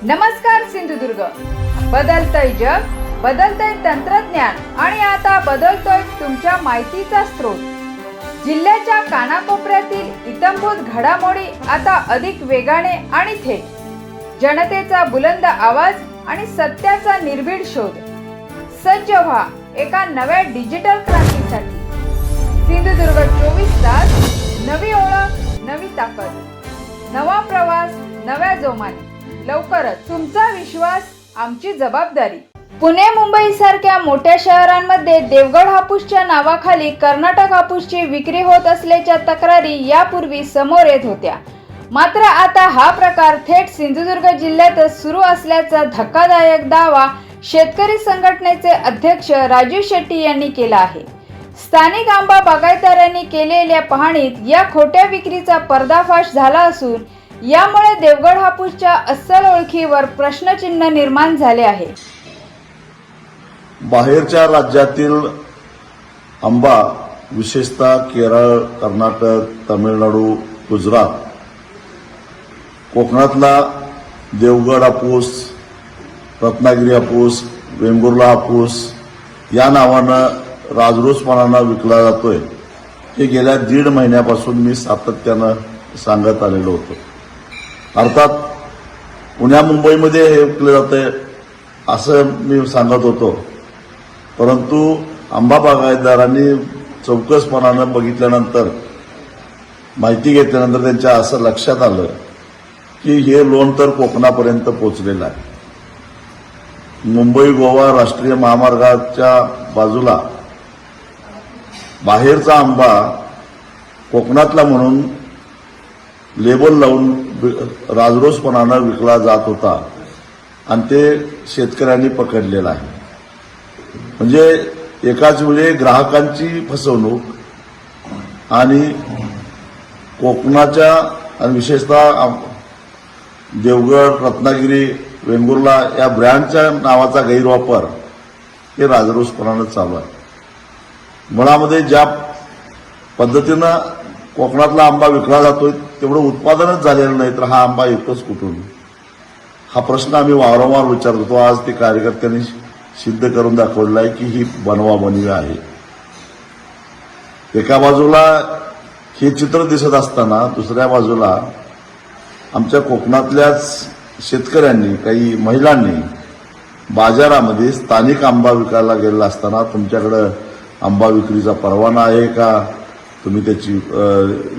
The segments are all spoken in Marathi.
नमस्कार सिंधुदुर्ग. बदलतय जग, बदलतय तंत्रज्ञान आणि आता बदलतोय तुमच्या माहितीचा स्रोत. जिल्ह्याच्या कानाकोपऱ्यातील इत्थंभूत घडामोडी आता अधिक वेगाने आणि थेट. जनतेचा बुलंद आवाज आणि सत्याचा निर्भीड शोध. सज्ज व्हा एका नव्या डिजिटल क्रांतीसाठी. सिंधुदुर्ग 24 तास. नवी ओळख, नवी ताकद, नवा प्रवास, नव्या जोमाने. लवकरच. तुमचा विश्वास आमची जबाबदारी. पुणे, मुंबई सारख्या मोठ्या शहरांमध्ये देवगड हापूसच्या नावाखाली कर्नाटक हापूसची विक्री होत असल्याच्या तक्रारी यापूर्वी समोर येत होत्या. मात्र आता हा प्रकार थेट सिंधुदुर्ग जिल्ह्यातच सुरू असल्याचा धक्कादायक दावा शेतकरी संघटनेचे अध्यक्ष राजू शेट्टी यांनी केला आहे. स्थानिक आंबा बागायतदारांनी केलेल्या पाहणीत या खोट्या विक्रीचा पर्दाफाश झाला असून यामुळे देवगड हापूसच्या अस्सल ओळखीवर प्रश्नचिन्ह निर्माण झाले आहे. बाहेरच्या राज्यातील आंबा, विशेषतः केरळ, कर्नाटक, तामिळनाडू, गुजरात, कोकणातला देवगड हापूस, रत्नागिरी हापूस, वेंगुर्ला हापूस या नावानं राजरोसपणानं विकला जातोय. हे गेल्या 1.5 महिन्यापासून मी सातत्यानं सांगत आलेलो होतो. अर्थात पुण्या मुंबईमध्ये हे विकले जाते असं मी सांगत होतो, परंतु आंबा बागायतदारांनी चौकसपणानं बघितल्यानंतर, माहिती घेतल्यानंतर त्यांच्या असं लक्षात आलं की हे लोण तर कोकणापर्यंत पोहोचलेलं आहे. मुंबई गोवा राष्ट्रीय महामार्गाच्या बाजूला बाहेरचा आंबा कोकणातला म्हणून लेबल लावून राजरोसपणानं विकला जात होता आणि ते शेतकऱ्यांनी पकडलेला आहे. म्हणजे एकाच वेळी ग्राहकांची फसवणूक आणि कोकणाच्या आणि विशेषतः देवगड, रत्नागिरी, वेंगुर्ला या ब्रँडच्या नावाचा गैरवापर हे राजरोसपणानं चालू आहे. मुळामध्ये ज्या पद्धतीनं कोकणातला आंबा विकला जातोय तेवढं उत्पादनच झालेलं नाही, तर हा आंबा येतोच कुठून? हा प्रश्न आम्ही वारंवार विचारत होतो. आज ते कार्यकर्त्यांनी सिद्ध करून दाखवलेलं आहे की ही बनवाबनवी आहे. एका बाजूला हे चित्र दिसत असताना दुसऱ्या बाजूला आमच्या कोकणातल्याच शेतकऱ्यांनी, काही महिलांनी बाजारामध्ये स्थानिक आंबा विकायला गेलेला असताना तुमच्याकडं आंबा विक्रीचा परवाना आहे का, तुम्ही त्याची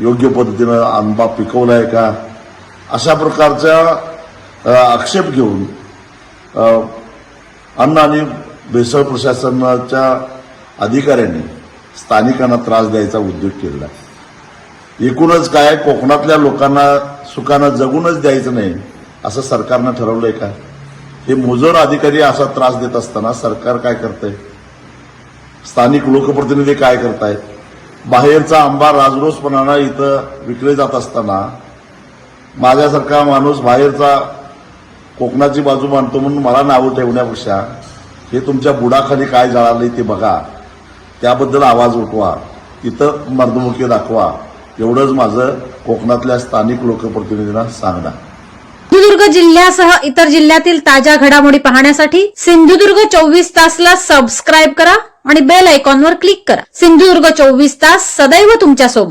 योग्य पद्धतीनं आंबा पिकवला आहे का, अशा प्रकारचा आक्षेप घेऊन अन्न आणि भेसळ प्रशासनाच्या अधिकाऱ्यांनी स्थानिकांना त्रास द्यायचा उद्योग केला. एकूणच काय, कोकणातल्या लोकांना सुखानं जगूनच द्यायचं नाही असं सरकारनं ठरवलंय का? हे मुजोर अधिकारी असा त्रास देत असताना सरकार काय करतंय? स्थानिक लोकप्रतिनिधी काय करतायत? बाहेरचा आंबा राजरोसपणानं इथं विकले जात असताना माझ्यासारखा माणूस बाहेरचा कोकणाची बाजू मांडतो म्हणून मला नावं ठेवण्यापेक्षा हे तुमच्या बुडाखाली काय जळालंय ते बघा, त्याबद्दल आवाज उठवा, तिथं मर्दमुखी दाखवा, एवढंच माझं कोकणातल्या स्थानिक लोकप्रतिनिधींना सांगणं. सिंधुदुर्ग जिल्ह्यासह इतर जिल्ह्यातील ताज्या घडामोडी पाहण्यासाठी सिंधुदुर्ग 24 तासला सबस्क्राईब करा आणि बेल आयकॉनवर क्लिक करा. सिंधुदुर्ग 24 तास सदैव तुमच्या सोबत.